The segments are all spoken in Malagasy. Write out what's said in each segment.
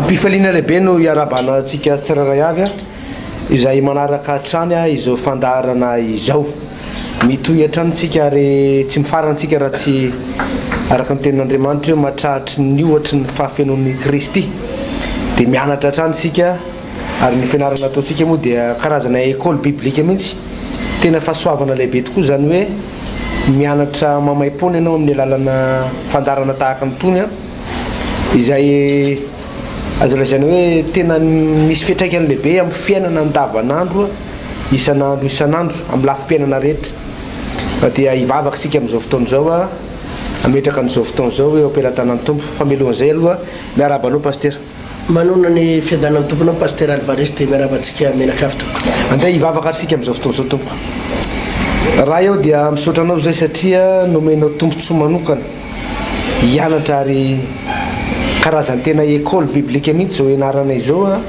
Pifaliana lehibe no iarabana antsika tsiraray avy izay manaraka hatrany izao fandaharana izao. Mitohy hatrany tsika ary tsy mifarantsika raha tsy araka ny tenin'Andriamanitra hoe mahatrahatra ny ohatry ny fahafenon'ny Kristy. Dia mianatra hatrany tsika ary ny fianarana ataontsika moa dia karazana école biblique mihitsy. Tena fahasoavana lehibe tokoa zany hoe mianatra mamaim-pony ianao amin'ny alalana fandarana tahaka nytony izay azo lazaina hoe tena misy fiantraikany lehibe amin'ny fiainana andavanandro isanandro amin'ny lafim-piainana rehetra. Dia hivavaka sika amin'izao fotoana izao ametraka an'izao fotoana izao hoe ampelantanan'ny tompo. Famelohan'izay aloha miarabanao paster. Manona ny fiadanan'ny tomponao paster Alvarez dia miarabantsika menakavy tompo. Andeha hivavaka sika amin'izao fotoana izao tompo. Raha eo dia misaotra anao zay satria nomenao tompontsoa manokana hianatra ary karazany tena école biblique mihitsy zao ianarana izao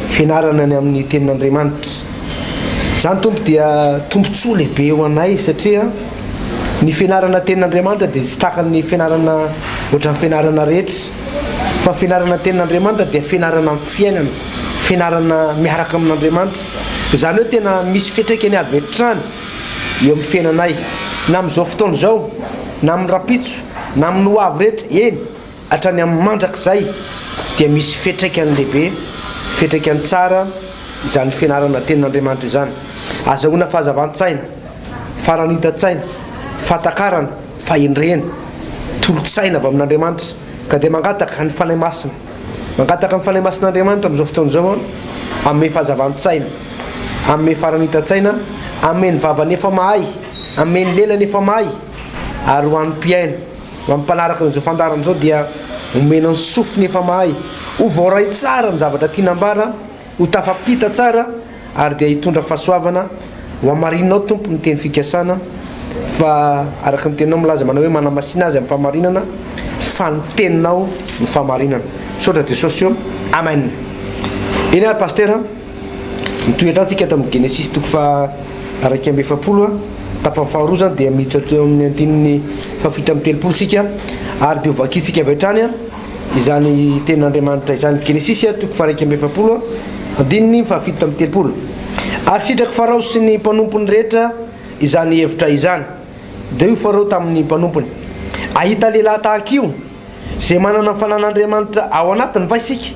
fianarana ny amin'ny tenin'Andriamanitra. Zany tompo dia tompontsoa lehibe eo anay satria ny fianarana tenin'Andriamanitra dia tsy takan'ny fianarana ohatran'ny fianarana rehetra fa fianarana tenin'Andriamanitra dia fianarana amin'ny fiainana, fianarana miaraka amin'Andriamanitra. Zany hoe tena misy fiantraikany avy hatrany eo amin'ny fiainanay na amin'izao fotoana izao na amin'ny rapitso na amin'ny hoavy rehetra eny hatrany amin'ny mandrakizay dia misy fiantraikany lehibe, fiantraikany tsara izany fianarana tenin'Andriamanitra izany. Azahoana fahazavan-tsaina, faranita-tsaina, fatakarana, fahendrena, tolotsaina avy amin'Andriamanitra ka dia mangataka ny fanahy masina, mangataka ny fanahy masin'Andriamanitra amin'izao fotoana izao amin'ny fahazavan-tsaina, amin'ny faranita-tsaina, amin'ny vavany efa mahay, amin'ny lelany efa mahay ary ho an'ny mpiaino, ho amin'ny mpanaraka n'izao fandarana izao dia omena ny sofiny efa mahay, ho voaray tsara ny zavatra tianambara, ho tafapita tsara ary dia hitondra fahasoavana ho amarinanao tompo ny teny fikasana fa araka ny teninao milaza manao hoe manamasina azy amin'ny fahamarinana fa ny teninao ny fahamarinana. Misaotra Jesosy eo. Amen. Eny ary paster mitohy hatrany tamin'ny Genesisy toko fa 1:7 tapany faharoa zany dia miditra teo amin'ny andininy fafitra amin'ny telopolo sika ary dia hovakisika avy hatrany izany tenin'Andriamanitra izany. Genesisy toko fa 1:7 andininy fafitra amin'ny telopolo. Ary sitraky Farao sy ny mpanompony rehetra izany hevitra izany dia io Farao tamin'ny mpanompony ahita lehilahy tahaka io zay manana fanan'Andriamanitra ao anatiny va isika.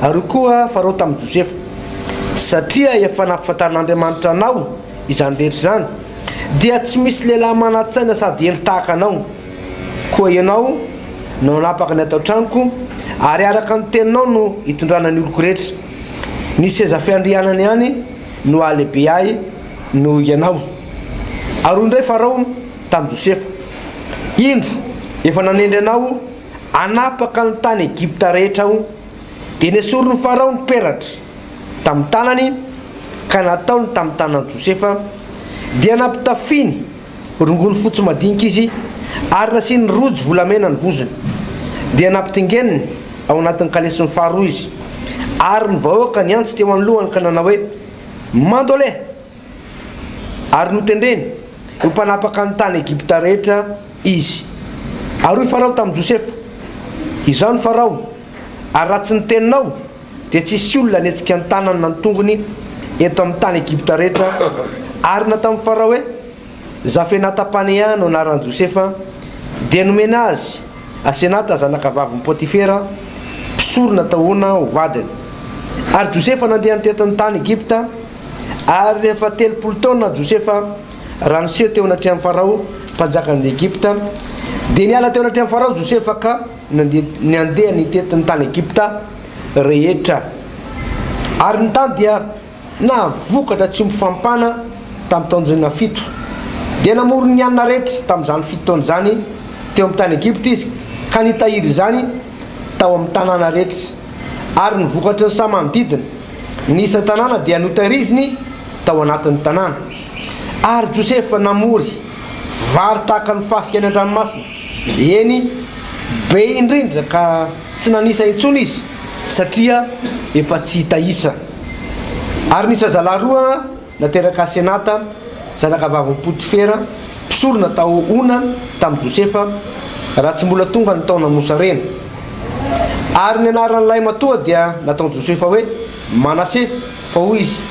Ary koa Farao tamin'ny Josefa satria efa nampifantarin'Andriamanitra anao izany rehetra izany dia tsy misy lehilahy manatsaina sady endry tahaka anao. Koa ianao no napaka ny atao tranoko ary araka ny teninao no hitondrana ny oloko rehetra. Ny seza fiandrianany ihany no alehibe ahy no ianao. Ary indray Farao tamin'ny Josefa, indro efa nanendry anao anapaka ny tany Egypta rehetra aho dia nesorony Farao ny peratra tamin'ny tanany ka nataony tamin'ny tanan'i Josefa dia nampitafiny rongony fotsy madinika izy ary nasiany rojo volamena ny vozony dia nampitingeniny ao anatin'ny kalesiny faharoa izy ary ny vahoaka ny antso teo anolohany ka nanao hoe mandole ary notendreny ho mpanapaka ny tany Egypta rehetra izy. Ary hoy Farao tamin'ny Josefa, izao ny Farao ary raha tsy ny teninao dia tsisy olona netsika ny tanany na ny tongony eto amin'ny tany Egypta rehetra. Ary natao amin'ny Farao hoe Zafenata-Panea no anaran'i Josefa dia nomena azy Asenata zanakavavy Pôtifera mpisorona tahoana ho vadiny. Ary Josefa nandeha nitetin'ny tany Egypta ary rehefa 30 taona Josefa raha niseho teo anatrehan'ny Farao mpanjakan'ny Egypta dia niala teo anatrehan'ny Farao Josefa ka nandeha nitetin'ny tany Egypta rehetra. Ary ny tany dia navokatra tsy mifampana tamin'ny taonjona 7 dia namorony ny anina rehetra tamin'izany 7 taona zany teo amin'ny tany Egypta izy ka nitahiry zany tao amin'ny tanàna rehetra. Ary nivokatra ny samy manodidina ny isa tanàna dia notahiriziny tao anatin'ny tanàna. Ary Josefa namory vary tahaka ny fasika any an-dranomasina eny be indrindra ka tsy nanisa intsony izy satria efa tsy hita isa. Ary nisa zalahy roa nateraka Asenata zanakavavy Pôtifera mpisorona tao ona tamin'ny Josefa raha tsy mbola tonga ny taona Mosa reny. Ary ny anaran'ilay matoa dia nataon Josefa hoe Manase, fa hoy izy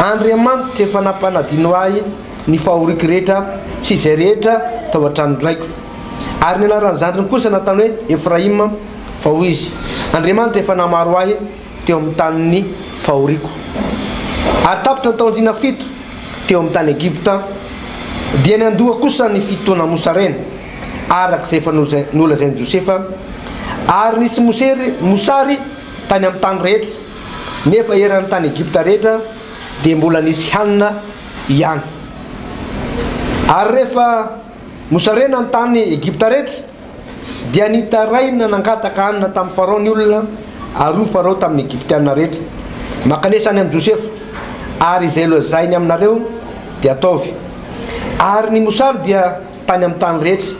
Andriamanitra efa nampanadino ahy ny fahoriky rehetra sy izay rehetra tao an-trano raiko. Ary ny anaran'ny zandriny kosa nataony hoe Efraima, fa hoy izy Andriamanitra efa namaro ahy teo amin'ny tanin'ny fahoriko. Ary tapitra ny taon-dina fito teo amin'ny tany Egypta dia ny andoha kosa ny fitoana mosarena arak'izay efa nolazainy Josefa. Ary nisy mosary tany amin'ny tany rehetra, nefa eran'ny tany Egypta rehetra dia mbola nisy hanina ihany. Ary rehefa mosarena ny tany Egypta rehetra dia nitaraina nangataka hanina tamin'ny Farao ny olona aroa Farao tamin'ny Egyptiana rehetra. Makanesany amin'ny Josefa ary izay lozainy aminareo dia ataovy. Ary ny mosary dia tany amin'ny tany rehetra.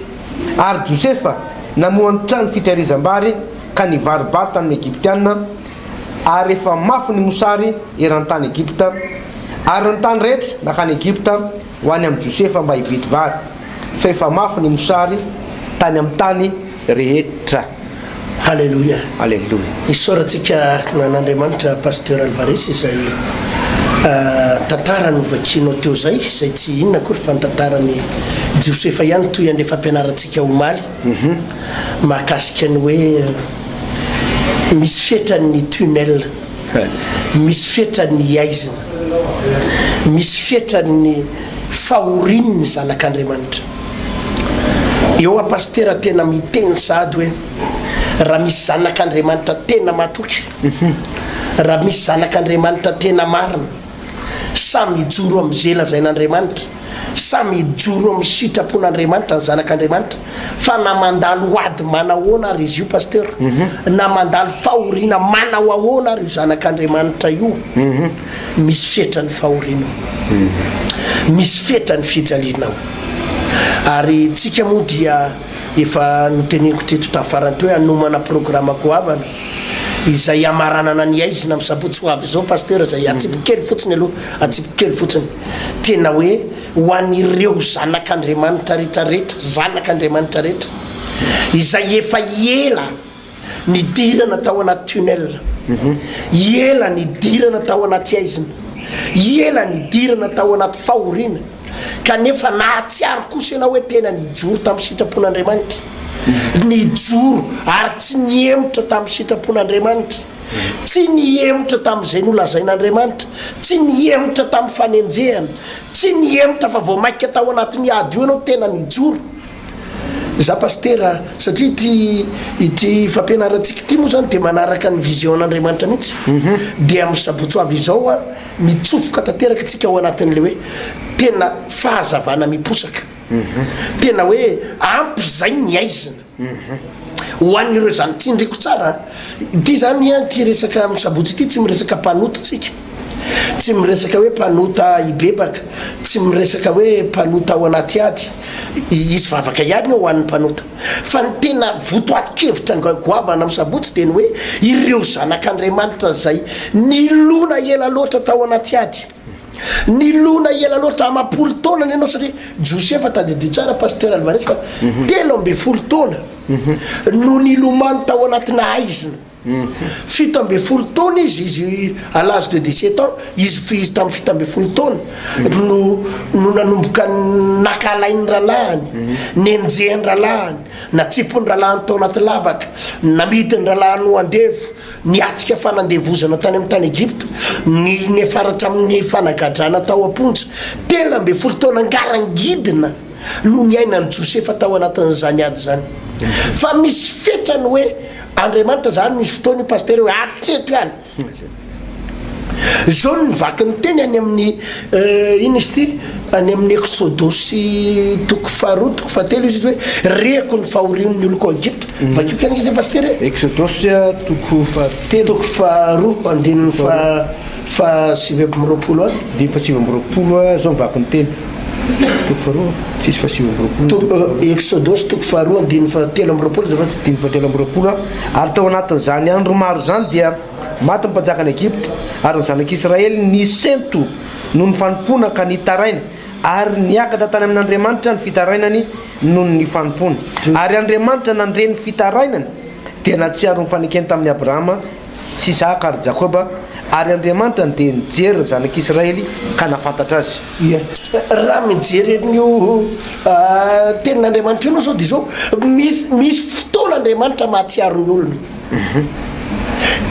Ary Josefa namohany trano fitehirizam-bary ka nivaribary tamin'ny Egyptiana. Ary efa mafy ny mosary eran'ny tany Egypta. Ary ny tany rehetra nakany Egypta ho any amin'ny Josefa mba hividy vary, fa efa mafy ny mosary tany amin'ny tany rehetra. Halleluja. Halleluja. Isaorantsika nan'Andriamanitra pasteur Alvarez izay tantara novakinao teo zay tsy inona kory fa ny tantarany Josefa ihany toy an'ilay fampianarantsika omaly mahakasika ny hoe misy fetrany tunnel, misy fetrany aizina, misy fetrany fahoriny ny zanak'Andriamanitra. Eo pasteur tena miteny sady hoe raha misy zanak'Andriamanitra tena matoky, raha misy zanak'Andriamanitra tena marina, samy ijoro amin'ny zay lazain'Andriamanitra, samy ijoro amin'ny sitrapon'Andriamanitra ny zanak'Andriamanitra, fa na mandalo ady manao ahoana ary izy io pasteur, na mandalo fahoriana manao ahoana ary io zanak'Andriamanitra io, misy fetrany fahoriana, misy fetrany fijalianao. Ary tsika moa dia efa noteniko teto tafarany teo hoe anomana programme goavana izay amaranana ny aizina amin'ny sabotsy ho avy zao pasteur, zay atsipokely fotsiny aloha, atsipokely fotsiny, tena hoe ho an'ireo zanak'Andriamanitra rehetrarehetra, zanak'Andriamanitra rehetra izay efa ela nidirana tao anaty tunnel, ela nidirana tao anaty aizina, ela nidirana tao anaty fahoriana, kanefa nahatsiaro kosa ianao hoe tena nijoro tamin'ny sitrapon'Andriamanitra, nijoro ary tsy niemotra tamin'ny sitrapon'Andriamanitra, tsy niemotra tamin'izay nolazain'Andriamanitra, tsy niemotra tamin'ny fanenjehana, tsy niemotra fa vao maika tao anatin'ny ady io ianao tena nijoro. Za pasteur satria ity fampianarantsika ity moa zany dia manaraka ny vision n'Andriamanitra mihitsy, dia amin'ny sabotsy ho avy izao mitsofoka tanteraka tsika ao anatin'le hoe tena fahazavana miposaka, tena hoe ampy zay ny aizina ho an'ireo zany tsindriko tsara. Ity zany ty resaka amin'ny sabotsy ity tsy miresaka mpanota tsika, tsy miresaka hoe mpanota ibebaka, tsy miresaka hoe mpanota ao anaty ady, izy vavaka ihany ho an'ny mpanota, fa ny tena votoatin-kevitra goavana amin'ny sabotsy dia ny hoe ireo zanak'Andriamanitra zay nilona ela loatra tao anaty ady, nilona ela loatra amapolo taona ny ianao, satria Josefa tadidy tsara pasteur Alvarez fa 13 taona no nilomany tao anatina aizina, 17 taona izy à l'âge de 17 ans izy tamin'ny 17 taona no nanomboka nakalainy ralahany, nenjehany ralahany, natsipony ralahany tao anaty lavaka, namidiny ralahany ho andevo, niatsika fanandevozana tany amin'ny tany Egypta, nefaratra amin'ny fanagadrana tao aponja, 13 taona ngarangidina no niainany Josefa tao anatin'izany ady zany. Fa misy fetrany hoe Andriamanitra zany misy fotoany pasteur hoe atreto ihany zao nivaky ny teny any amin'ny ino izy ty, any amin'ny Exodosy toko faharoa toko fahatelo izy hoe reko ny fahorian'ny oloko Egypta. Vakio kena izy pasteur Exodosy toko fahatelo toko faharoa andininy fa 7 any dia fa 7 zao nivaky ny teny toko faharoa tsisy fa 7 Exodosy toko faharoa andininy fa 7 dimy fa 7 ary tao anatin'izany andro maro zany dia maty ny mpanjakany Egypta ary ny zanak'Israely nisento noho ny fanompona ka nitaraina, ary niakatra tany amin'Andriamanitra ny fitarainany noho ny fanompona, ary Andriamanitra nandreny fitarainany tena tsiaro nyfanekeny tamin'ny Abrahama sy Isaka ary Jakoba ary Andriamanitra dia nijery zanak'Israely ka nafantatra azy. Raha mijery nio tenin'Andriamanitra io zao dia zao misy fotoana Andriamanitra mahatsiaro ny olona.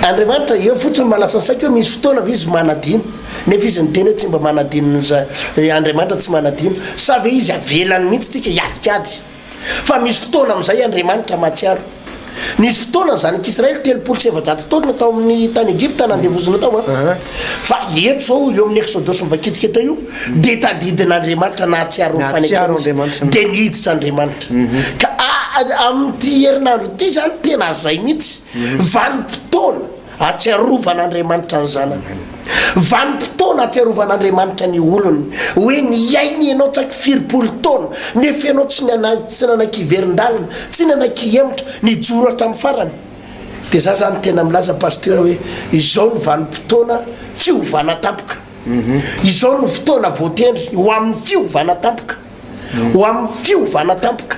Andriamanitra eo fotsiny malasa saika hoe misy fotoana izy manadino nefa izy niteny hoe tsy mba manadino Andriamanitra tsy manadino sa ve izy avelany mihitsy tsika hiadikady fa misy fotoana amin'izay Andriamanitra mahatsiaro. Nisy fotoana zanak'Israely 700 taona tao amin'ny tany Egypta nandevozina tao fa eto zao eo amin'ny Exodus mivakitsika tao io dia tadidin'Andriamanitra nahatsiaro ny fanekena dia niditra Andriamanitra ka amin'ity herinandro ity zany tena zay mihitsy vanim-potoana atsiarovan'Andriamanitra ny zanany, vanim-potoana atsiarovan'Andriamanitra ny olony hoe ny ainy ianao tsaky 20 taona nefa ianao tsy nanankiverin-dalina tsy nananki-hemotra nijoro hatramin'ny farany. Dia za zany tena milaza pasteur hoe izao ny vanim-potoana fiovana tampoka, izao ny fotoana voatendry ho amin'ny fiovana tampoka, ho amin'ny fiovana tampoka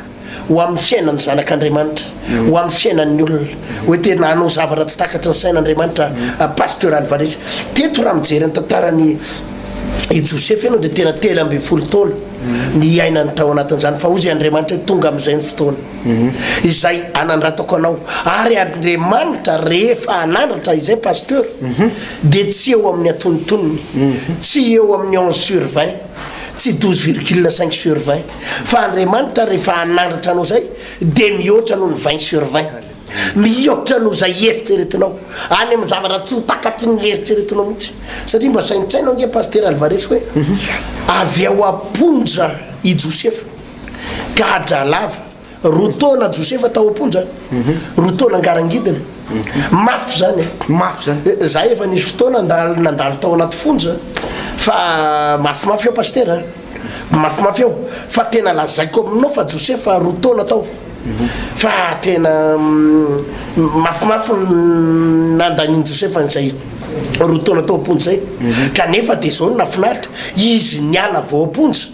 ho amin'ny fiainan'ny zanak'Andriamanitra, ho amin'ny fiainan'ny olona hoe tena hanao zavatra tsy takatra ny sain'Andriamanitra. Pasteur Alvarez teto raha mijery ny tantarany Josepha ianao dia tena 13 taona ny ainany tao anatin'izany fa ozy Andriamanitra tonga amin'izay ny fotoana izay anandratako anao ary Andriamanitra rehefa anandratra izay pasteur dia tsy eo amin'ny atonontonony, tsy eo amin'ny 11/20, tsy 12,5/20 fa Andriamanitra rehefa anandratra anao zay dia mihoatra noho ny 20/20, mihoatra noho zay eritreretinao any amin'ny zavatra tsy ho takatry ny eritreretinao mihitsy. Satria mba saintsainao nge pasteur Alvarez hoe avy ao aponja i Josepha ka hadralava roa taona Josepha tao aponja, roa taona angarangidina mafy zany za efa nisy fotoana nandalo tao anaty fonja fa mafimafy eo pasteur mafimafy eo fa tena lazaiko aminao fa Josepha roa taona tao fa tena mafimafy nandaniny Josepha n'izay roa taona tao aponja zay kanefa dia zao nafinaritra izy niala vao aponja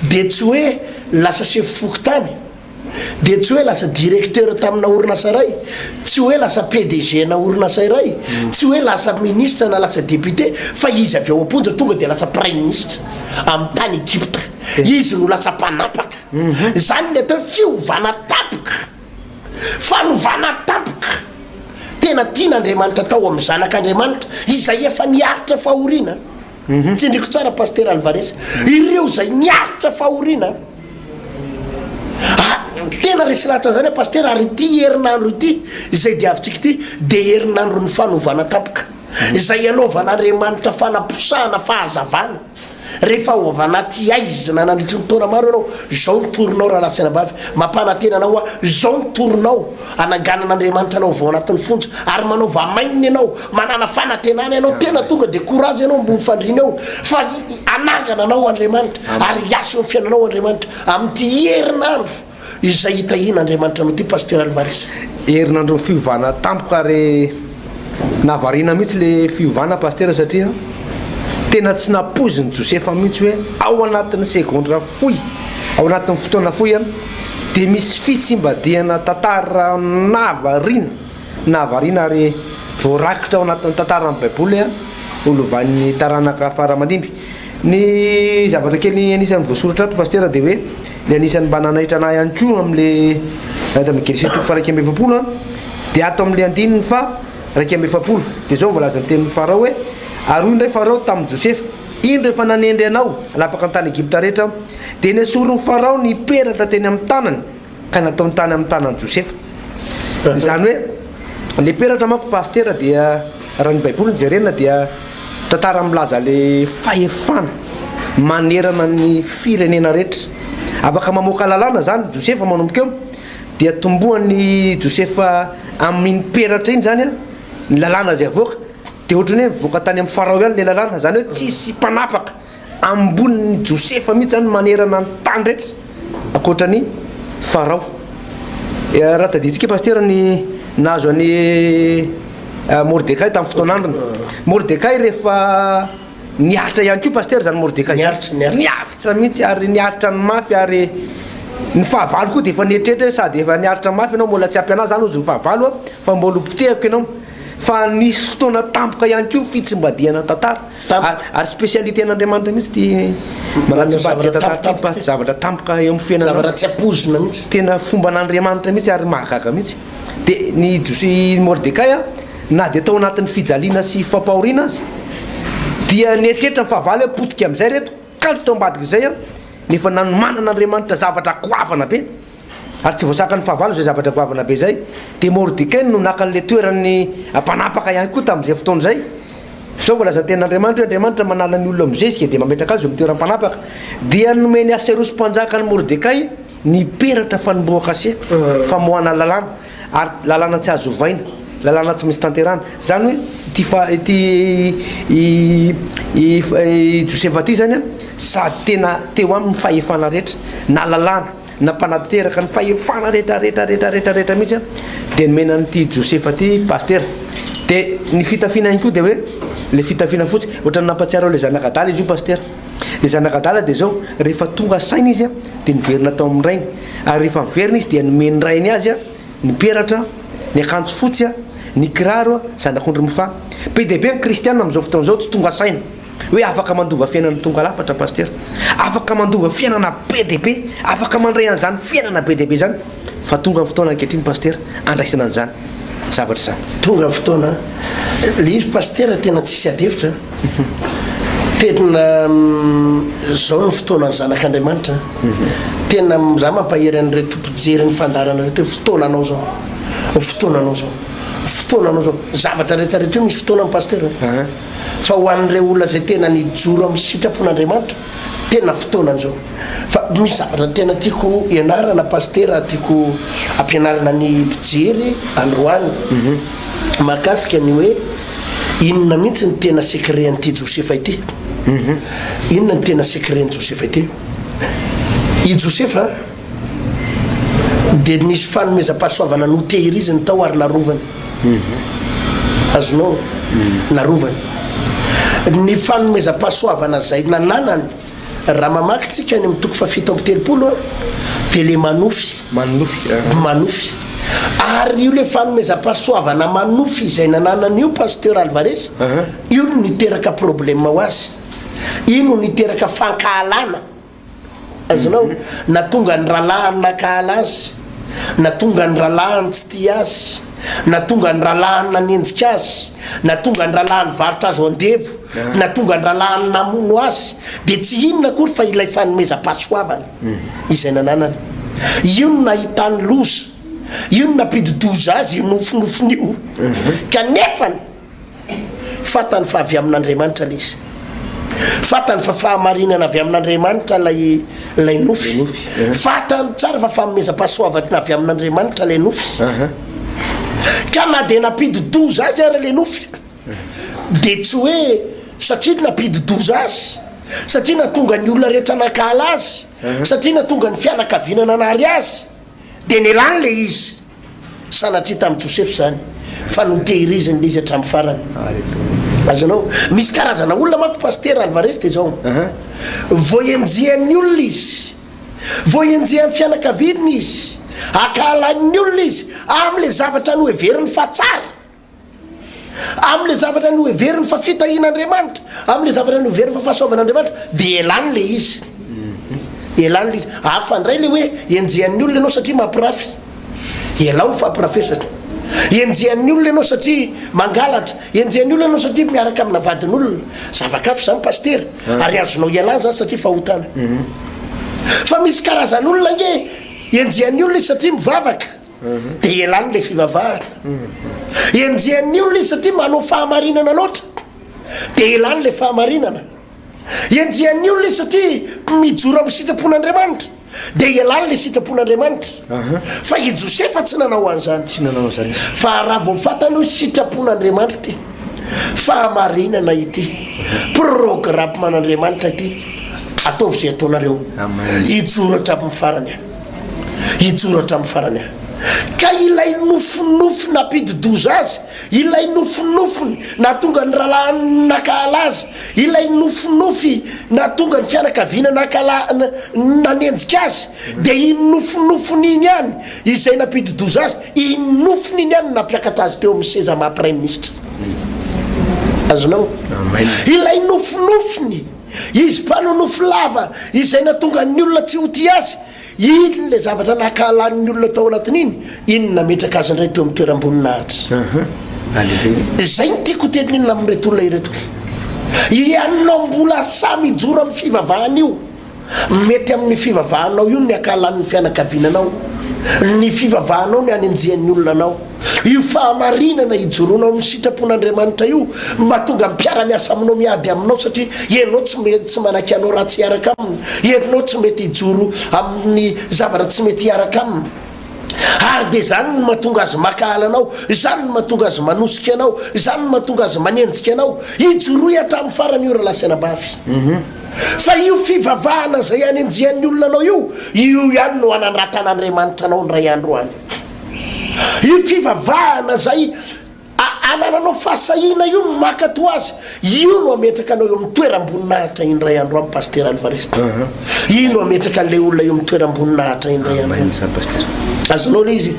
dia tsy hoe lasa chef fokotany, dia tsy hoe lasa directeur tamina orinasa iray, tsy hoe lasa PDG na orinasa iray, tsy hoe lasa ministre na lasa député fa izy avy ao aponja tonga dia lasa prime ministre amin'ny tany Egypta, izy no lasa mpanapaka. Zany le atao fiovana tampoka, fanovana tampoka tena tian'Andriamanitra tao amin'ny zanak'Andriamanitra izay efa niaritra fahoriana. Tsindriko tsara pasteur Alvarez ireo zay niaritra fahoriana tena resy lahatra zany pasteur ary ity herinandro ity izay dia avintsika ity dia herinandro ny fanovana tampoka izay anaovan'Andriamanitra fanaposahana fahazavana rehefa ho anaty aizy nanandritry ny taona maro ianao zao nitorinao raha latsina bavy mampanantena anao hoe zao nitorinao ananganan'Andriamanitra anao vao anatin'ny fonja ary manao vamaininy ianao manana fanantenana ianao tena tonga dia courage ianao mbony fandrina eo fa anangana anao Andriamanitra ary hiasa ny fiainanao Andriamanitra amin'ity herinandro izay hitahin'Andriamanitra anao ty pasteur Alvarez. Herinandro fiovana tampoka ary navarina mihitsy le fiovana pasteur satria tena tsy napoziny Josepha mihitsy hoe ao anatin'ny segondra fohy, ao anatin'ny fotoana fohy dia misy fitsimbadiana tantara navarina ary voarakitra ao anatin'ny tantara amin'ny baiboly olovan'ny taranaka faramadimby. Ny zavatra kely anisan'ny voasoratra ato pasteur dia hoe le anisan'ny mba nanahitra anahy ihany koa amin'le amin'ny Genesisy 1:20 dia ato amin'le andininy fa 1:20 dia zao voalaza ny tenin'ny Farao hoe ary hoy indray Farao tamin'ny Josepha indro efa nanendry anao alapaka ny tany Egypta rehetra dia nesorin'ny Farao ny peratra teny amin'ny tanany ka nataony tany amin'ny tanany Josepha. Zany hoe le peratra manko pasteur dia raha ny baiboly jerena dia tantara milaza le fahefana manerana ny firenena rehetra afaka mamoaka lalàna zany Josepha manomboka eo dia tombohan'ny Josepha amin'ny peratra iny zany ny lalàna zay avoaka dia ohatrany hoe mivoaka tany amin'ny Farao ihany le lalàna zany hoe tsisy mpanapaka ambonin'ny Josepha mihitsy zany manerana ny tany rehetra akoatrany Farao. Raha taditsika pasteur ny nahazo any Mordecai tamin'ny fotoanandrony Mordecai rehefa niaritra ihany koa pasteur zany Mordecai niaritra mihitsy ary niaritra ny mafy ary ny fahavalo koa dia efa nietrehitra sady efa niaritra mafy ianao mbola tsy ampy anazy zany ozy ny fahavalo fa mbola opotehako ianao fa nisy fotoana tampoka ihany koa fitsim-badihana tantara ary spécialité an'Andriamanitra mihitsy ty zavatra tampoka eo amin'ny fiainana zavatra tsy apozona mihitsy tena fomba an'Andriamanitra mihitsy ary mahagaga mihitsy dia ny Josy Mordekay na dia tao anatin'ny fijaliana sy fampahoriana azy dia nietrehitra ny fahavalo hoe potika amin'izay reto kalitsy tao ambadika izay nefa manana Andriamanitra zavatra goavana be ary tsy voasaka ny fahavalo zay zavatra goavana be zay dia Mordekay no naka an'le toerany mpanapaka ihany koa tamin'izay fotoana izay sao voalaza ten'Andriamanitra hoe Andriamanitra manala ny olona mizesika dia mametraka azy eo amin'ny toeram-panapaka dia nomeny aserosy-mpanjaka ny Mordekay ny peratra fanomboaka ase famohana lalàna ary lalàna tsy azo ovaina lalàna tsy misy tanterana zany hoe ty Josefa ty zany sady tena teo amin'ny fahefana rehetra na lalàna na mpanateraka ny fahefana rehetra mihitsy dia nomena n'ity Josefa ty paster dia ny fitafiana ihany koa dia hoe le fitafiana fotsy ohatrany nampatsiaro le zanakadala izy io paster le zanakadala dia zao rehefa tonga saina izy dia niverina tao amin'ny rainy ary rehefa miverina izy dia nomeny rainy azy ny peratra ny akanjo fotsy ny kiraro zanak'ondry mifa be dia be ny kristianina amin'izao fotoana izao tsy tonga saina hoe afaka mandova fiainana tonga lafatra paster afaka mandova fiainana be dia be afaka mandray an'izany fiainana be dia be zany fa tonga ny fotoana ankehitriny paster andraisana an'izany zavatra zany tonga ny fotoana le izy paster tena tsisy adevitra tena zao ny fotoana ny zanak'Andriamanitra tena za mampahery an'ireo tompojery ny fandarana reto fotoananao zao fotoananao zao fotoananao zao zavatra rehetrarehetra io misy fotoana ny paster fa ho an'ireo olona zay tena nijoro amin'ny sitrapon'Andriamanitra tena fotoanan'izao fa misy zavatra tena tiako ianarana paster tiako ampianarana ny mpijery androany mahakasika ny hoe inona mihitsy ny tena sekren'ity Josefa ity inona ny tena sekren'i Josefa ity i Josefa dia nisy fanomezam-pahasoavana notehiriziny tao ary narovany azonao narovany ny fanomezam-pahasoavana zay nananany raha mamakitsika ny amin'ny toko fafito amby telopolo dia le manofy ary io le fanomezam-pahasoavana manofy izay nananany io pasteur Alvarez io no niteraka problème ho azy io no niteraka fankahalana azonao na tonga ny ralahany nakahala azy na tonga ny ralahany tsy tia azy na tonga ny ralahany nanenjika azy na tonga ny ralahany varotra azo andevo na tonga ny ralahany namono azy dia tsy inona kory fa ilay fanomezam-pahasoavana izay nananany io no nahitany loza io no nampididoza azy io nofonofon'io kanefany fatany fa avy amin'Andriamanitra le izy fatany fa fahamarinana avy amin'Andriamanitra lay nofy fatany tsara fa fanomezam-pahasoavana avy amin'Andriamanitra lay nofy ka na dia nampididoza azy ary le nofy dia tsy hoe satria nampididoza azy satria natonga ny olona rehetra nakahala azy satria natonga ny fianakaviana nanary azy dia nelany le izy sanatria tamin'ny Josefa zany fa notehiriziny le izy hatramin'ny farany azonao misy karazana olona manko paster Alvarez dia zao voaenjehan'ny olona izy voaenjehan'ny fianakaviany izy akahalan'ny olona izy amin'le zavatra ny hoeveriny fa tsara amin'le zavatra ny hoeveriny fa fitahian'Andriamanitra amin'le zavatra ny hoeveriny fa fahasoavan'Andriamanitra dia elany le izy elany le izy afandray le hoe enjehan'ny olona ianao satria mampirafy elao ny fampirafesatra enjehan'ny olona ianao satria mangalatra enjehan'ny olona ianao satria miaraka amina vadin'olona zavakafy zany paster ary azonao ialany zany satria fahotana fa misy karazan'olona nge enjehan'ny olona izy satria mivavaka dia elany le fivavahana enjehan'ny olona izy satria manao fahamarinana loatra dia elany le fahamarinana enjehan'ny olona izy satria mijoro amin'ny sitrapon'Andriamanitra dia elany le sitrapon'Andriamanitra fa i Josefa tsy nanao an'izany fa raha vao fatany hoe sitrapon'Andriamanitra ity fahamarinana ity programman'Andriamanitra ity ataovy zay ataonareo ijoro hatramin'ny farany ijoro hatramin'ny farany ka ilay nofonofo nampidi-doza azy, ilay nofonofony na tonga ny rahalahy nakala azy, ilay nofonofy na tonga ny fianakaviana nanenjika azy, dia iny nofonofony iny ihany izay nampidi-doza azy, iny nofony iny ihany nampiakatra azy teo amin'ny seza maha-prime ministre. Azonao? Ilay nofonofony izy mpanonofo lava izay natonga ny olona tsy hoti azy, iny le zavatra nakalan'ny olona tao anatin'iny, iny nametraka azy indray teo amin'ny toeram-boninahitra. Zay ny tiako teninina amin'reto olona ireto. Ianao mbola samy ijoro amin'ny fivavahana io, mety amin'ny fivavahanao io ny akalan'ny fianakaviananao, ny fivavahanao ny anenjehan'ny olona anao, io fahamarinana ijoronao amin'ny sitrapon'Andriamanitra io mahatonga mpiara-miasa aminao miady aminao, satria ianao tsy mety tsy manaky anao raha tsy hiaraka aminy, ianao tsy mety ijoro amin'ny zavatra tsy mety hiaraka aminy. Ary dia zany no mahatonga azy makahala anao, zany no mahatonga azy manosika anao, zany no mahatonga azy manenjika anao, ijoroy hatramin'ny farany io raha lasanabafy. Fa io fivavahana zay anenjehan'ny olona anao io ihany no ananratan'Andriamanitra anao ny ray andro any. Io fivavahana zay anananao fahasahina io makato azy, io no ametraka anao eo amin'ny toeram-boninahitra iny ray andro amin'ny paster Alvaresta. Io no ametraka an'ilay olona eo amin'ny toeram-boninahitra iny ray andro. Azonao le izy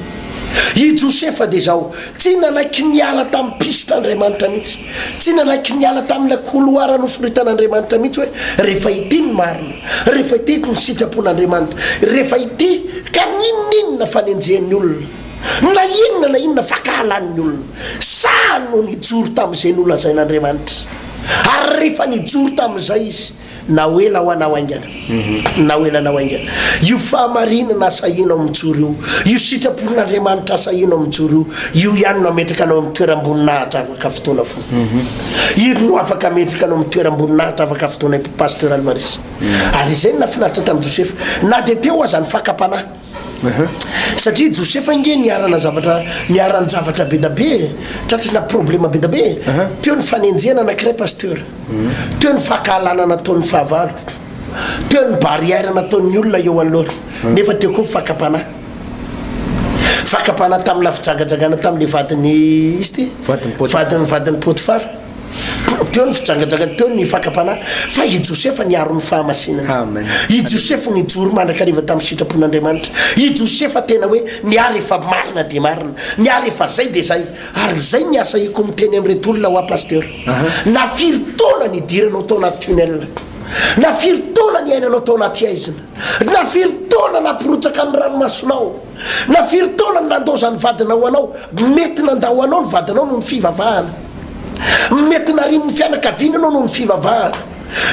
i Josefa dia zao tsy nanaiky niala tamin'ny pisitran'Andriamanitra mihitsy, tsy nanaiky niala tamin'ilay koloara noforitan'Andriamanitra mihitsy, hoe rehefa ity ny marina, rehefa ity ny sitrapon'Andriamanitra, rehefa ity ka ninninona fanenjehan'ny olona, na inona fakahalan'ny olona, sa no nijoro tamin'izay nolazain'Andriamanitra. Ary rehefa nijoro tamin'izay izy, na oela ho anao aingana, na oela nao aingana, io fahamarinana asahinao mijoro io sitrapon'Andriamanitra asahinao mijoro io ihany no ametraka anao amin'ny toeram-boninahitra afaka fotoana fo. Io no afaka ametraka anao amin'ny toeram-boninahitra afaka fotoana paster Alvarez. Ary izay nafinaritra tamin'ny Josefa, na dia teo aza ny fakapanahy, satria Josefa nge niarana zavatra be da be, tratrina problema be da be, teo ny fanenjehana anankiray pasteur, teo ny fakahalana nataon'ny fahavalo, teo ny barrière nataon'ny olona eo anoloana, nefa teo koa fakapanahy tamin'ny lafijagajagana tamin'le vadiny izy ty vadiny Potifara, teo ny fijagajagana, teo ny fakapanahy. Fa i Josefa niaro ny fahamasinana, i Josefa nijoro mandrakariva tamin'ny sitrapon'Andriamanitra, i Josefa tena hoe niary efa marina dia marina, niary efa zay dia zay. Ary zay ny asa iko miteny amin'reto olona hoa pasteur, na firy taona nidiranao tao anaty tunnel, na firy taona ny ainanao tao anaty aizina, na firy taona namporotsaka ny ranomasonao, na firy taona nandaozany vadinao anao, mety nandao anao ny vadinao noho ny fivavahana, mety nariny ny fianakaviananao noho ny fivavahana,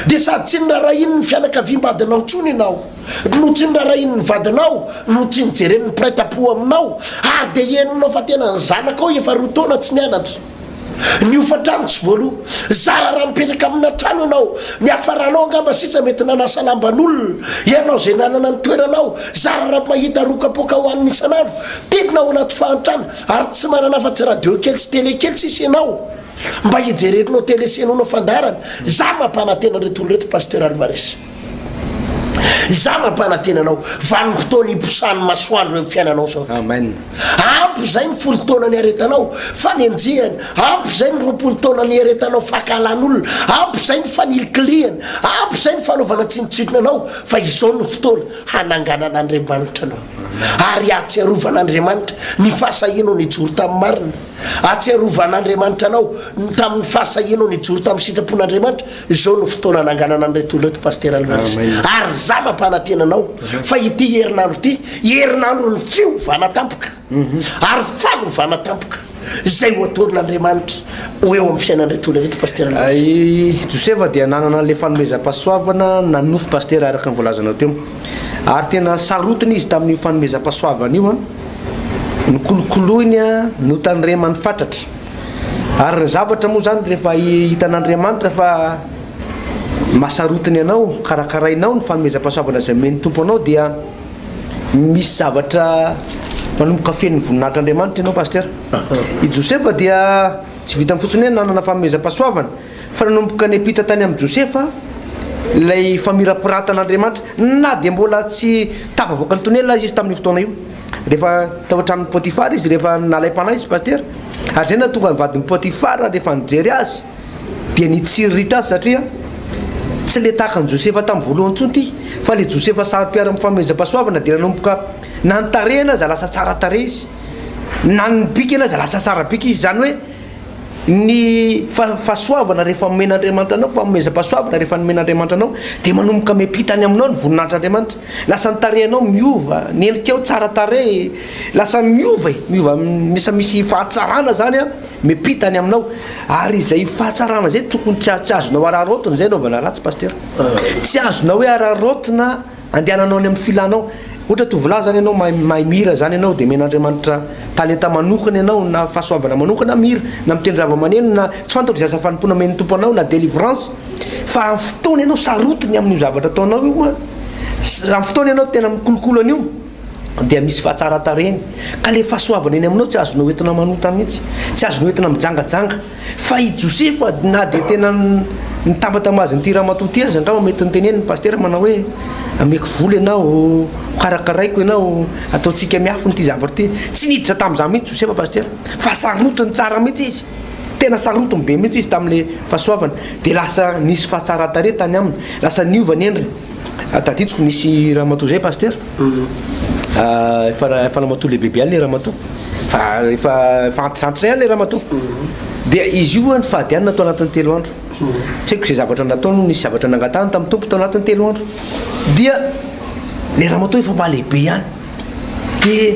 dia sady tsy nyrarainy ny fianakaviam-badinao tsony ianao, no tsy nyrarainy ny vadinao, no tsy nijereny ny prêt-à-pot aminao, ary dia henonao fa tena ny zanakao efa roa taona tsy nianatra, niofa-trano tsy voaloha, zara raha mipetraka amina trano ianao, niafaranao angamba sisa mety nanasa lamban'olona, ianao zay nanana ny toeranao, zara raha mahita rokapoka ho an'ny isan'andro, tedina ao anaty fahantrana, ary tsy manana fa tsy radio kely sy télé kely sisy ianao, mba hijererinao télé-senonao fandarana. Za mampanantena reto olo reto pasteur Alvarez, za mampanantenanao vanim-potoana iposahany masoandro eo fiainanao sao. Ampy zay ny 10 taona ny aretanao fanenjehany, ampy zay ny 20 taona ny aretanao fakahalan'olona, ampy zay ny fanilikiliany, ampy zay ny fanaovana tsinotsinonanao, fa izao no fotoana hananganan'Andriamanitra anao, ary atsiarovan'Andriamanitra ny fahasahinao nijoro tamin'ny marina, atsiarovan'Andriamanitra anao tamin'ny fahasahinao nijoro tamin'ny sitrapon'Andriamanitra. Izao no fotoana hananganana an'reto olona reto pasteur Alvarez. Ary za mampanantenanao fa ity herinandro ity, herinandro ny fiovana-tampoka, ary fanovana-tampoka, zay ho ataon'Andriamanitra ho eo amin'ny fiainan'reto olona reto pasteur Alvarez. Josefa dia nanana le fanomezam-pahasoavana nanofo pasteur araka ny voalazanao teo, ary tena sarotiny izy tamin'io fanomezam-pahasoavana io, ny kolokoloiny no tanyremany fatratra. Ary ny zavatra moa zany rehefa hitan'Andriamanitra fa masarotiny anao, karakarainao ny fanomezam-pahasoavana zay meny tompo anao, dia misy zavatra manomboka fen'ny voninahitr'Andriamanitra ianao pasteur. I Josefa dia tsy vitany fotsiny hoe nanana fanomezam-pahasoavana, fa nanomboka ny apita tany amin'ny Josefa lay famirapiratana Andriamanitra, na dia mbola tsy tafavoaka ny tonela izy tamin'ny fotoana io, rehefa tao an-tranon'ny Potifara izy rehefa nalaim-panahy izy paster ary zay na tonga nivadin'ny Potifara rehefa nijery azy dia nitsiriritra azy satria tsy le tahaka ny Josefa tamin'ny voalohany ntsony ty fa le Josefa saro-piara amin'ny fanomezam-pahasoavana dia nanomboka na nitarehana za lasa tsara tarehy izy na nibika ena za lasa tsara bika izy zany hoe ny fahasoavana rehefa nomen'Andriamanitra anao fanomezam-pahasoavana rehefa nomen'Andriamanitra anao dia manomboka miampitany aminao ny voninahitran'Andriamanitra lasa nitarehanao miova ny endrikao tsara tarehy lasa miova misy fahatsarana zany a miampitany aminao ary izay fahatsarana zay tokony tsy azonao ararotina zay naovana ratsy paster tsy azonao hoe ararotina andehananao any amin'ny filanao ohatra tovolahy zany ianao mahay mira zany ianao dia men'Andriamanitra talenta manokana ianao na fahasoavana manokana mira na mitendry zava-maneno na tsy fantatro izay asa fanompona men'ny tompo anao na délivrance fa amin'ny fotoana ianao sarotiny amin'io zavatra ataonao io amin'ny fotoana ianao tena mikolokolo an'io dia misy fahatsaratareny ka le fahasoavana eny aminao tsy azonao entina manota mihitsy tsy azonao entina mijangajanga fa i Josefa na dia tena nitambatazy nyty ramatoty azy angamba mety nyteneny paster manao hoe ameko vola ianao karakaraiko ianao ataontsika miafy nyty zavatra ty tsy niditra tamin'izany mihitsy Josefa paster fa sarotiny tsara mihitsy izy tena sarotiny be mihitsy izy tamin'le fahasoavana dia lasa nisy fahatsaratareh tany aminy lasa niova ny endry tadidiko nisy ramatoa zay paster efa ramatoa lehibe any le ramatoa fa efa antitrantiray any le ramatoa dia izy io nyfahadianina atao anatin'ny 3 andro tsy haiko zay zavatra nataony nisy zavatra nangatahany tamin'ny tompo tao anatin'ny 3 andro dia le ramatoa efa mahalehibe ihany dia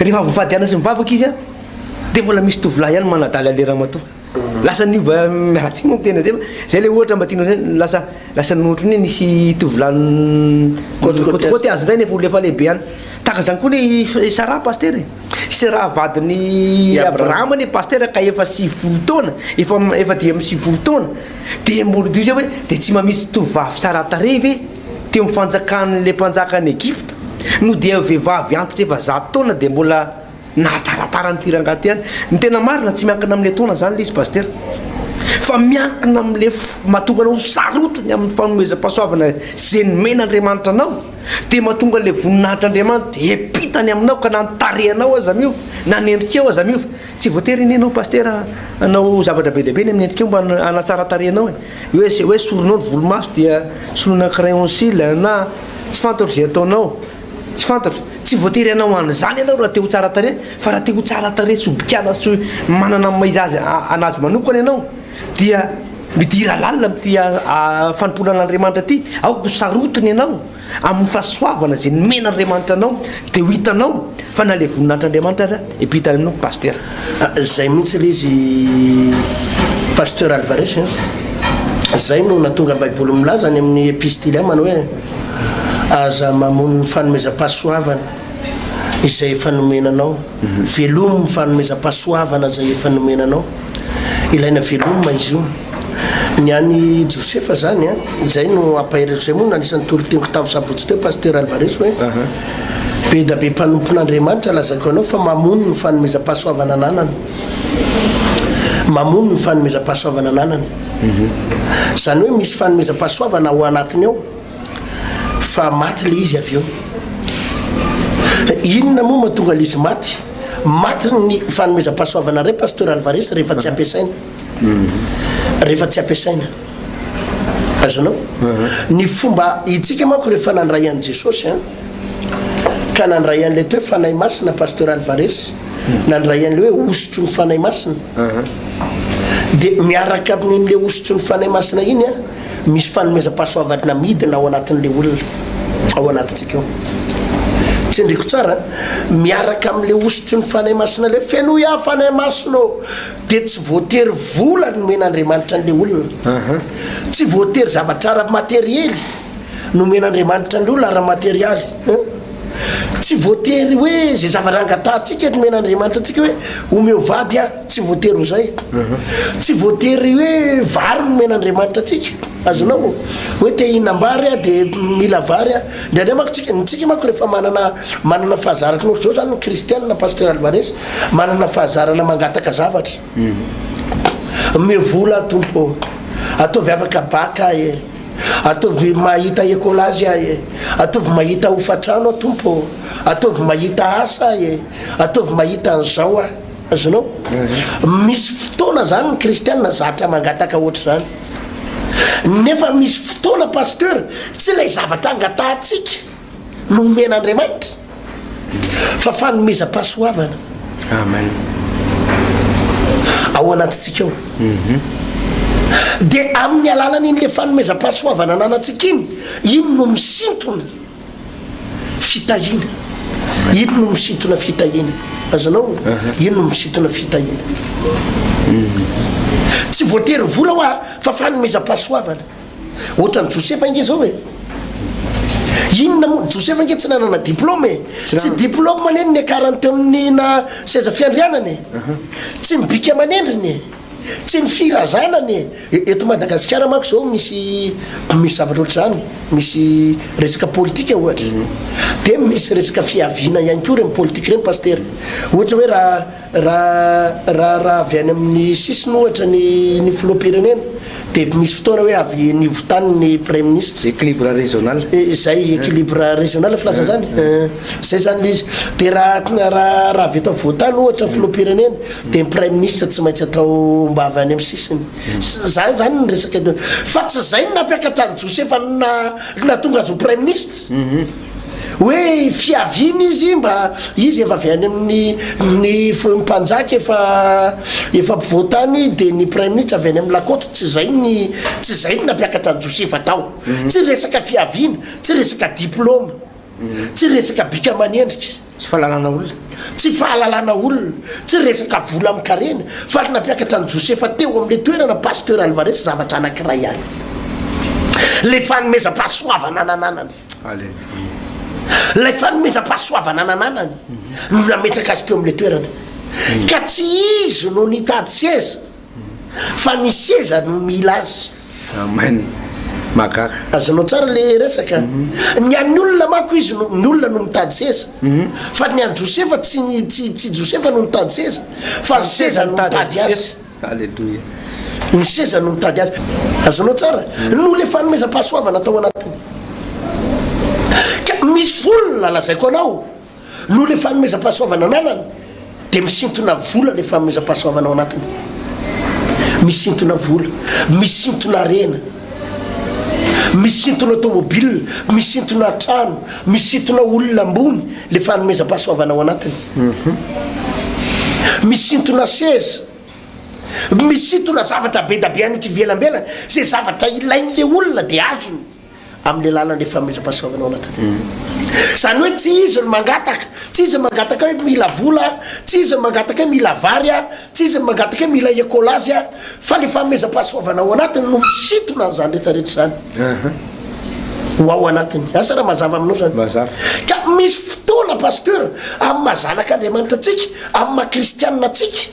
rehefa voafadiana sy mivavaka izy a dia mbola misy tovolahy ihany manadaly an'le ramatoa lasa niova miaratsy moa tena zay le ohatra mba tianao zay lasa nohatra ny nisy tovolahy kotikôty azy indray nefa lefa lehibe ihany taka zany koa ny Sara paster Sara vadiny Abrahama ny paster ka efa 7 taona efa dia amin'ny 7 taona dia mbola dio zay hoe dia tsy mamisy tovavy tsara tarehy ve teo amin'ny fanjakan'le mpanjakany Egypta no dia vehivavy antitra efa 100 taona dia mbola nahataratara ny tirangaty ihany ny tena marina tsy miankina amin'le taona zany le izy paster fa miankina amin'le mahatonga anao sarotiny amin'ny fanomezam-pahasoavana zay nomen'Andriamanitra anao dia mahatonga le voninahitr'Andriamanitra epitany aminao ka na nitarehanao aza miova na nendrikao aza miova tsy voatery ny anao paster anao zavatra be dehibe ny amin'ny endrikao mba anatsara tarehanao hoe soronao ny volomaso dia solona crayon-cils na tsy fantatro zay ataonao tsy fantatro tsy voatery anao an'izany ianao raha te ho tsara tarehy fa raha te ho tsara tarehy sy obikana sy manana maizazy anazy manokana ianao dia midira lalina amity fanompoana an'Andriamanitra ty aoko sarotiny ianao amin'ny fahasoavana zay nomen'Andriamanitra anao dia ho hitanao fa na le voninahitr'Andriamanitra epitany aminao paster zay mihitsy le izy pasteur Alvarez zay no natonga baiboly milaza any amin'ny epistily manao hoe aza mamono ny fanomezam-pahasoavana izay efa nomenanao velomo ny fanomezam-pahasoavana zay efa nomenanao ilaina velomoma izy io ny any Josefa zany zay no ampaherizay moa anisan'ny toroteniko tamin'ny sabotsy teo pasteur Alvarez hoe be da be mpanompon'Andriamanitra lazako anao fa mamono ny fanomezam-pahasoavana ananany mamono ny fanomezam-pahasoavana ananany zany hoe misy fanomezam-pahasoavana ao anatiny ao fa maty le izy avy eo inona moa mahatonga le izy maty ny fanomezam-pahasoavana ray pasteur Alvarez rehefa tsy ampiasaina azonao ny fomba itsika manko rehefa nandray an'i Jesosy ka nandray an'le toe fanahy masina pasteur Alvarez nandray an'le hoe osotro ny fanahy masina dia miaraka amin'le osotro ny fanahy masina iny misy fanomezam-pahasoavana midina ao anatin'le olona ao anatintsika ao tsy ndriko tsara miaraka amin'le osotro ny fanahy masina le feno ia fanahy masina dia tsy voatery vola nomen'Andriamanitra an'le olona tsy voatery zavatra ara-materiely nomen'Andriamanitra an'le olona ara-materialy tsy voatery hoe zay zavarangatantsika nomen'Andriamanitra atsika hoe omeo vady tsy voatery ho zay tsy voatery hoe vary nomen'Andriamanitra atsika azonao hoe te hinam-bary dia mila vary ndraindray manko tsika manko rehefa manana fahazarana ohatra zao zany ny kristianina pasteur Alvarez manana fahazarana mangataka zavatra me vola tompo ataovy afaka baka atovy mahita ekolazy ahy atovy mahita hofatrano a tompo atovy mahita asa e atovy mahita an'izao a azonao misy fotoana zany ny kristianina zatra mangataka oatra zany nefa misy fotoana pasteur tsy lay zavatra angatahantsika no omen'Andriamanitra fa fanomeza-pahasoavana amen ao anatintsika ao dia amin'ny alalan'iny le fanomeza-pahasoavana ananatsika iny no misintona fitahina ino no misintona fitahina azonao ino no misintona fitahina tsy voatery vola hoa fa fanomeza-pahasoavana ohatrany Josefa inge zao e inona mo Josefa inge tsy nanana diplôme tsy diplôme manendriny akarany teo amin'ny na seza fiandrianany tsy mibika manendriny tsy mifirazanany eto Madagasikara manko zao misy zavatra ohatr' zany misy resaka politika ohatra dia misy resaka fiaviana ihany koa reny politika reny pasteur ohatra hoe raha avy any amin'ny sisiny ohatra ny filoham-pirenena dia misy fotoana hoe avy nivotaniny premier ministre équilibre régional zay équilibre régional filaza zany zay zany izy dia raha avy atao voatany ohatra filoham-pirenena dia premier ministre tsy maintsy atao mba avy any amin'ny sisiny zany ny resaka fa tsy zay ny nampiakatra ny Josefa na tonga azo premier ministre hoe fiaviana izy mba izy efa avy any amin'ny mpanjaka efa mpivoatany dia ny premier ministre avy any amin'ny lakoto tsy zay ny nampiakatra ny Josefa tao tsy resaka fiaviana tsy resaka diplôme tsy resaka bika manendrika tsy fahalalana olona tsy fahalalana olona tsy resaka vola amin'ny karena fa nampiakatra ny Josefa teo amin'le toerana pasteur Alvarez zavatra anankiray ihany le fanomeza-pahasoavana anananany lay fanomeza-pahasoavana anananany no nametraka azy teo amin'le toerana ka tsy izy no nitady seza fa ny seza no mila azy amen makaka azonao tsara le resaka ny an'ny olona manko izy ny olona no mitady seza fa ny an'ny Josefa tsy Josefa no mitady seza fa ny seza no mitady azy alleluia ny seza no mitady azy azonao tsara no le fanomeza-pahasoavana atao anatiny ka misy volona lazaiko anao no le fanomeza-pahasoavana ananany dia misintona vola le fanomeza-pahasoavana ao anatiny misintona vola misintona arena misintona automobile misintona trano misintona olona ambony le fanomeza-pahasoavana ao anatiny misintona seza misintona zavatra be da be anyky velambelany zay zavatra ilain'le olona dia azony amin'le lalan'le fanomeza-pahasoavana ao anatiny zany hoe tsy izy no mangataka tsy izy mangataka hoe mila vola tsy izy mangataka hoe mila vary a tsy izy mangataka hoe mila ekolazy a fa le fanomeza-pahasoavana ao anatiny no misintona an'izany rehetrarehetra zany ho ao anatiny asa raha mazava aminao zany ka misy fotoana pasteur amin'ny mazanak'Andriamanitra atsika amin'ny makristianina atsika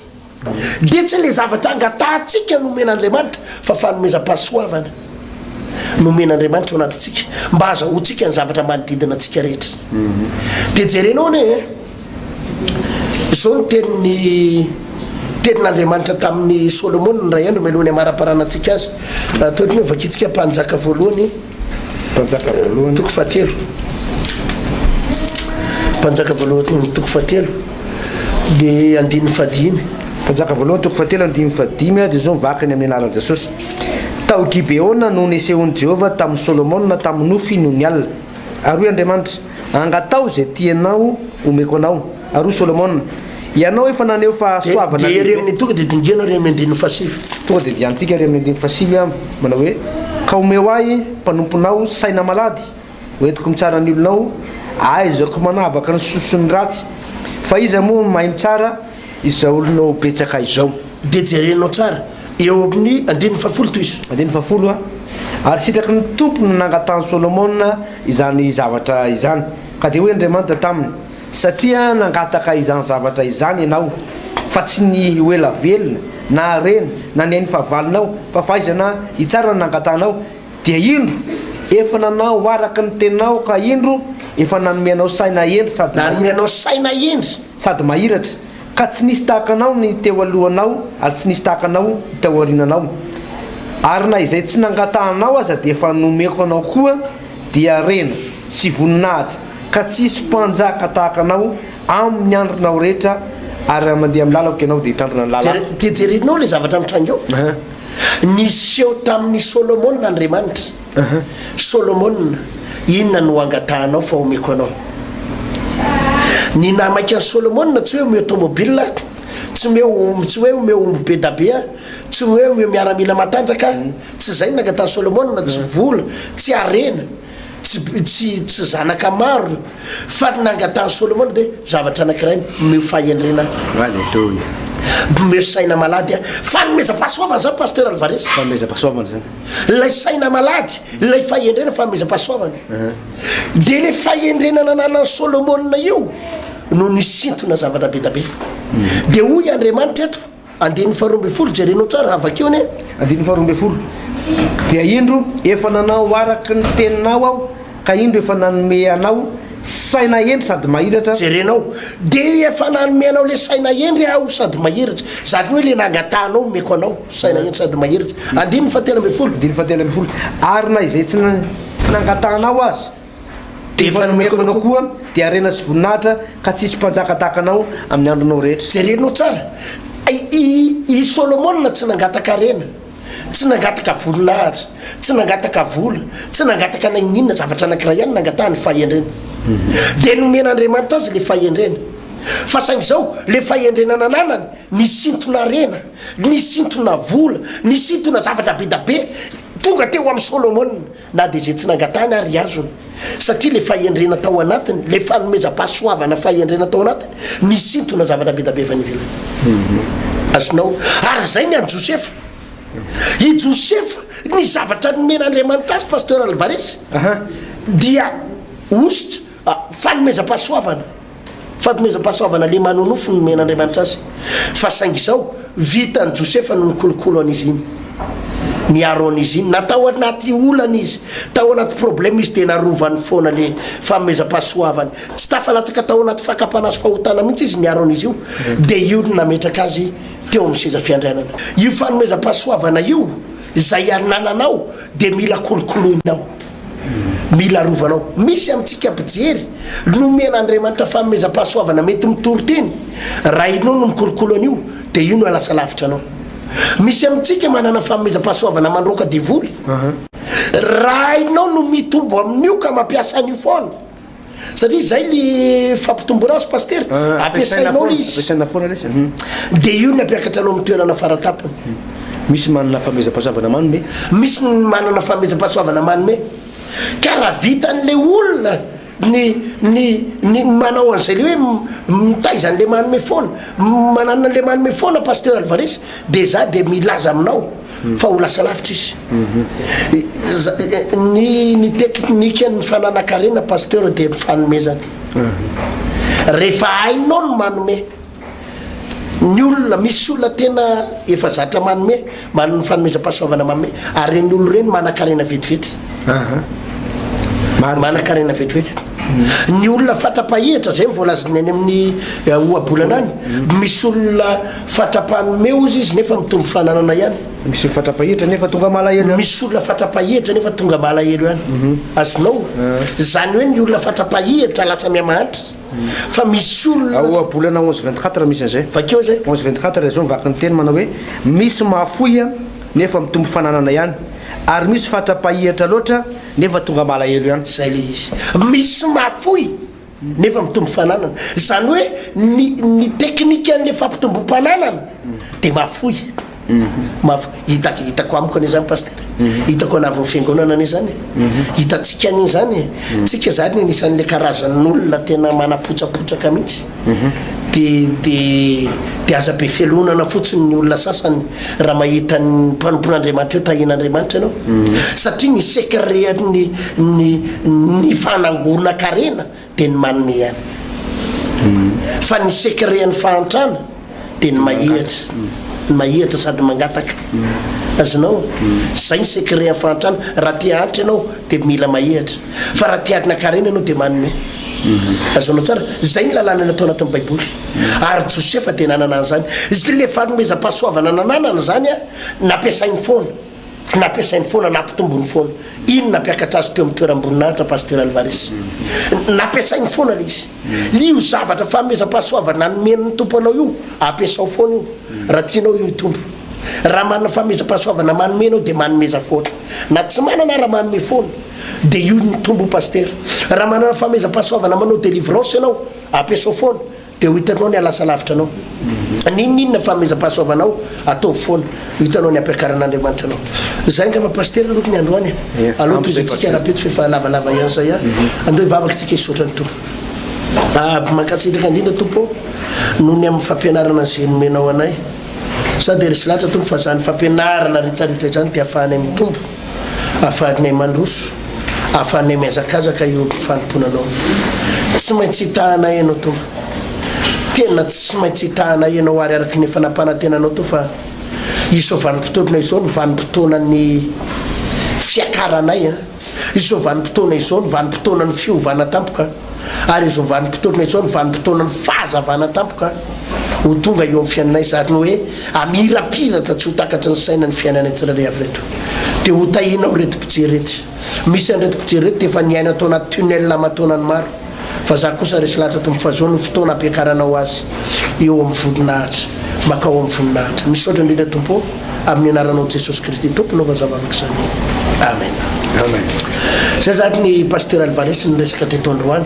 dia tsy le zavatra angatahantsika no omen'Andriamanitra fa fanomeza-pahasoavana no omen'Andriamanitra ao anatintsika mba azahoantsika ny zavatra manodidina atsika rehetra dia jerenao ne zao ny tenin'Andriamanitra tamin'ny Solomon ny ray andro melohany amara-parana antsika azy ataotiny vakitsika mpanjaka voalohany toko fahatelo mpanjaka voalohany toko fahatelo dia andininy fadimy mpanjaka voalohany toko fahatelo andininy fadimy dia zao mivakany amin'ny anaran'i Jesosy tao Gibeona no nisehon'i Jehova tamin'ny Solomona tamin'ny nofy no ny alina ary hoe Andriamanitra angatao zay tianao omeko anao ary ho Solomona ianao efa naneo fahasoavana dia ry amin'ny tonga dia dingianao ry amin'ny andininy fasivy tonga dia diantsika ry amin'ny andininy fasivy manao hoe ka omeo ahy mpanomponao saina malady hoentiko mitsara ny olonao aizako manavaka ny sosony ratsy fa izy moa mahay mitsara izao olonao betsaka izao dia jerenao tsara eo amin'ny andininy fafolo to izy andininy fafolo ary sitraky ny tompony nangatany Solomona izany zavatra izany ka dia hoe Andriamanitra taminy satria nangataka izany zavatra izany ianao fa tsy ny hoela velona na rena na ny ainy fahavalonao fa fahaizana hitsara ny nangatanao dia indro efa nanao araka ny teninao ka indro efa nanomeanao saina endry nanomeanao saina endry sady mahiratra ka tsy nisy tahaka anao ny teo alohanao ary tsy nisy tahaka anao teo aorinanao ary na izay tsy nangatahnao aza dia efa nomeko anao koa dia rena sy voninahitra ka tsisy mpanjaka tahaka anao amin'ny andronao rehetra ary mandeha amin'ny lalako ianao dia hitandrina ny lalako. Tijerinao le zavatra mitrango eo niseho tamin'ny Solomona Andriamanitra. Solomona inona no angatahanao fa omeko anao? Ny namaka ny Solomona tsy hoe omeo automobile, tsy hoe omeo omby be da be, tsy hoe omeo miaramila matanjaka, tsy zay nangatany Solomona, tsy vola, tsy arena, tsy zanaka maro, fa nangatany Solomona dia zavatra anankiray omeo fahendrena. Halleluja. Omeo saina malady fanomezam-pahasoavana zany pasteur Alvarez. Fanomezam-pahasoavana zany. Lay saina malady, lay fahendrena fanomezam-pahasoavana. Dia le fahendrena nananany Solomona io no nisintona zavatra be da be. Dia hoy Andriamanitra eto 2:12 jerenao tsara avakeo ne 2:12 dia indro efa nanao araka ny teninao aho ka indro efa nanome anao saina endry sady mahiratra. Jerenao dia efa nanome anao le saina endry aho sady mahiratra, zany hoe le nangatahanao omeko anao saina endry sady mahiratra. 2:13 ary na izay tsy nangatahanao azy dia efa nomeko anao koa dia arena sy voninahitra ka tsisy mpanjaka tahaka anao amin'ny andronao rehetra. Jerenao tsara i Solomona tsy nangataka arena, tsy nangataka voninahitra, tsy nangataka vola, tsy nangataka naninona zavatra anankiray ihany nangatahany fahendrena. Dia nomen'Andriamanitra azy le fahendrena. Fa saingy zao le fahendrena nananany nisintona arena, nisintona vola, nisintona zavatra be da be tonga teo amin'ny Solomona, na dia zay tsy nangatahany ary azony, satria le fahendrena tao anatiny, le fanomezam-pahasoavana fahendrena tao anatiny nisintona zavatra be da be fanivela. Azonao ary zay ny any Josefa. I Josefa ny zavatra nomen'Andriamanitra azy pasteur Alvarez dia ositra fanomezam-pahasoavana, fanomezam-pahasoavana le manonofo nomen'Andriamanitra azy. Fa saingy zao vitany Josefa no nikolokolo an'izy iny, niaro an'izy iny, natao anaty olana izy, tao anaty problème izy dia narovany foana le fanomezam-pahasoavana, tsy tafalatsaka tao anaty fakapanazy fahotana mihitsy izy niaro an'izy io. Dia io no nametraka azy teo amin'ny seza fiandrianana. Io fanomezam-pahasoavana io zay anananao dia mila kolokoloinao, mila rovanao. Misy amintsika mpijery nomen'Andriamanitra fanomezam-pahasoavana mety mitory teny, raha inao no mikolokolo an'io dia io no alasa lavitra anao. Misy amintsika manana fanomezam-pahasoavana mandroaka divoly, raha inao no mitombo amin'io ka mampiasa an'io foana, satria zay le fampitomboana azy pasteur, ampiasainao le izy dia io ny ampiakatra anao amin'ny toerana faratapony. Misy manana fanomezam-pahasoavana manome, misy manana fanomezam-pahasoavana manome, ka raha vitan'le olona ny manao an'izay le hoe mitaizan'le manome foana, manana le manome foana pasteur Alvarez, dia za dia milaza aminao fa ho lasa lavitra izy. Ny teknika ny fananakarena pasteur dia mifanomezana. Rehefa hainao no manome, ny olona misy olona tena efa zatra manome, manana fanomezam-pahasoavana manome, ary reny olo reny manan-karena vetivety, manan-karena vetivety. Ny olona fatra-pahihitra zay mivoalazany any amin'ny ohabolana any, misy olona fatra-panome ozy izy nefa mitombo fananana ihany. Misy fatra-pahihitra nefa tonga malahelo, misy olona fatra-pahihitra nefa tonga malahelo ihany. Azonao zany hoe ny olona fatra-pahihitra lasa miamahanitra, fa misy olona ohabolana 11:24 misy an'izay. Vakeo zay 11:24 zao mivaky ny teny manao hoe misy mahafoy nefa mitombo fananana ihany, ary misy fatra-pahihitra loatra nefa tonga malahelo ihany. Zay le izy, misy mahafoy nefa mitombo fananana, zany hoe ny teknika an'le fampitombom-pananana dia mahafoy. Hitako amiko ane zany pasteur, hitako anavy ny fiangonana ane zany, hitatsika an'iny zany, tsika zany anisan'le karazan'olona tena manapotsapotsaka mihitsy. Dia aza be felonana fotsiny ny olona sasany raha mahita ny mpanompon'Andriamanitra eo tahin'Andriamanitra ianao, satria ny secret ny fanangorona karena dia ny manome ihany, fa ny secret ny fahantrana dia ny mahihatra, ny mahihatra sady mangataka. Azonao zay ny secret ny fahantrana. Raha tia hanitra ianao dia mila mahihatra, fa raha tia harina karena ianao dia manome. Azonao tsara, zay ny lalàna natao anatin'ny baiboly. Ary Josefa dia nanana an'izany, izy le fanomezam-pahasoavana nananana zany nampiasainy foana, nampiasainy foana nampitombony foana ino nampiakatra azy teo amin'ny toeram-boninahitra pasteur Alvarez nampiasainy foana le izy io zavatra famezam-pahasoavana nanomen'ny tompo anao io ampiasao foana io raha tianao io itombo raha manana famezam-pahasoavana manomenao dia manomeza foana na tsy manana raha manome foana dia io ny tombo pasteur raha manana famezam-pahasoavana manao délivrance ianao ampiasao foana dia ho hitanao ny alasa lavitra anao ninninona famezam-pahasoavanao atao foana ho hitanao ny ampiakaran'Andriamanitra anao zay ngamba pasteur aloha ny androany aloha toy izay arapeto fa lavalava ihany zay andeo hivavaka tsika hisotra ny tompo mankasitraka indrindra tompo noho ny amin'ny fampianarana izay nomenao anay sady resy lahatra tompo fa zany fampianarana rehetrarehetra zany dia ahafahanay mitombo ahafahanay mandroso ahafahanay miazakazaka io fanomponanao tsy maintsy hitahanay ianao tompo tena tsy maintsy hitahanay ianao ary araky ny fanampanantenanao to fa izao vanim-potoana izao no vanim-potoanany fiakaranay izao vanim-potoana izao no vanim-potoana ny fiovana tampoka ary izao vanim-potoana izao no vanim-potoana ny fahazavana tampoka ho tonga eo amin'ny fiainanay zany hoe amirapiratra tsy ho takatra ny saina ny fiainanay tsirairay avy reto dia ho tahinao reto pijerety misy an'reto pijerety efa niaina atao anaty tunnel aman-taonany maro fa za kosa resy lahatra tompo fa zao no fotoana ampiakaranao azy eo amin'ny voninahitra makao amin'ny voninahitra misaotra indrindra tompo amin'ny anaranao Jesosy Kristy tomponao vazavavaka zany amen amen zay zany ny pasteur Alvarez ny resaka teto androany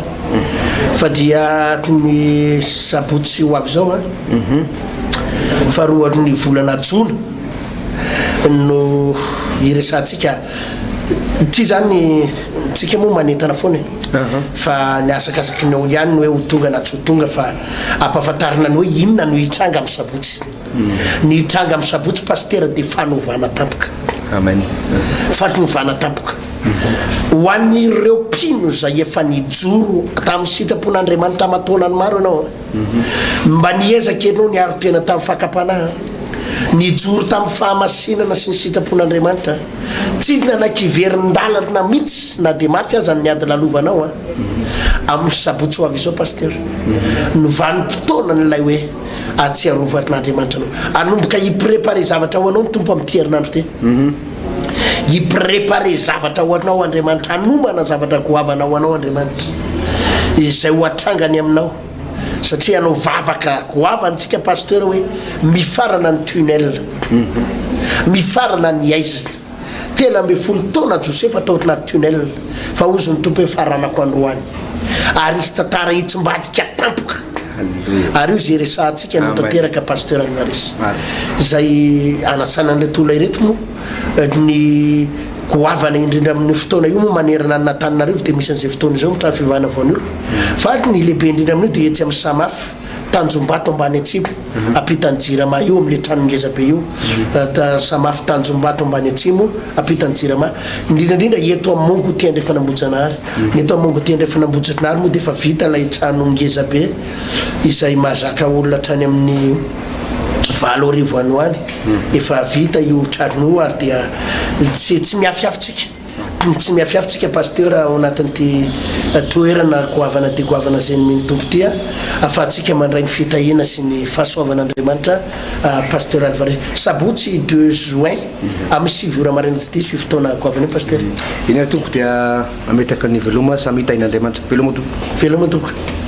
fa dia ny sabotsy ho avy zao faharoa ny volana jona no iresantsika ty zany tsika moa manentana foana fa ny asakasaky ny olo ihany no hoe ho tonga na tsy ho tonga fa ampahafantarina ny hoe inona no hitranga amin'ny sabotsy ny hitranga amin'ny sabotsy pasteur dia fanovana tampoka amen fanovana tampoka ho an'ireo mpino zay efa nijoro tamin'ny sitrapon'Andriamanitra aman-taonany maro ianao mba niezaka ianao ny aro tena tamin'ny fakapanahy nijoro tamin'ny fahamasinana sy ny sitrapon'Andriamanitra tsy nanakiverinindalana mihitsy na dia mafy aza ny ady lalovanao amin'ny sabotsy ho avy izao pasteur no vanim-potoana n'ilay hoe atsiarovan'Andriamanitra anao anomboka hiprépare zavatra ho anao ny tompo amin'ny herinandro te hiprépare zavatra ho anao Andriamanitra anomana zavatra goavana ho anao Andriamanitra izay ho atrangany aminao satria anao vavaka goavantsika pasteur hoe mifarana ny tunnel mifarana ny aiza tena ambe folo taona Josefa tao anaty tunnel fa ozy ny tompo hoe faranako androany ary izy tantara hitsombadika tampoka ary io zay resantsika no tanteraka pasteur Alvarez zay anasanan'ilay tola ireto moa ny goavana indrindra amin'ny fotoana io moa manerana ny Natananarivo dia misy an'izay fotoana izao mitrano fivavahana voan'olo fa ny lehibe indrindra amin'io dia etsy amin'ny Samafy Tanjombato ambany atsimo ampitany Jirama io amin'ilay trano ngezabe io Samafy Tanjombato ambany atsimo ampitany Jirama indrindrandrindra eto amin'ny Mongo ty andray fanambojanahary ny eto amin'ny Mongo ty andray fanambojanahary moa dia efa vita ilay trano ngezabe izay mahazaka olona trany amin'ny 20 arivo any efa vita io trano io ary dia tsy miafiafitsika tsy miafiafitsika pasteur ao anatin'ity toerana goavana dia goavana zay ny tompo ty afahantsika mandray ny fitahina sy ny fahasoavan'Andriamanitra pasteur Alvarez sabotsy 2 juin amin'ny 7 ora maraina tsy diso fotoana goavana pasteur iny tompo dia ametraka ny veloma samy hitahin'Andriamanitra veloma tompo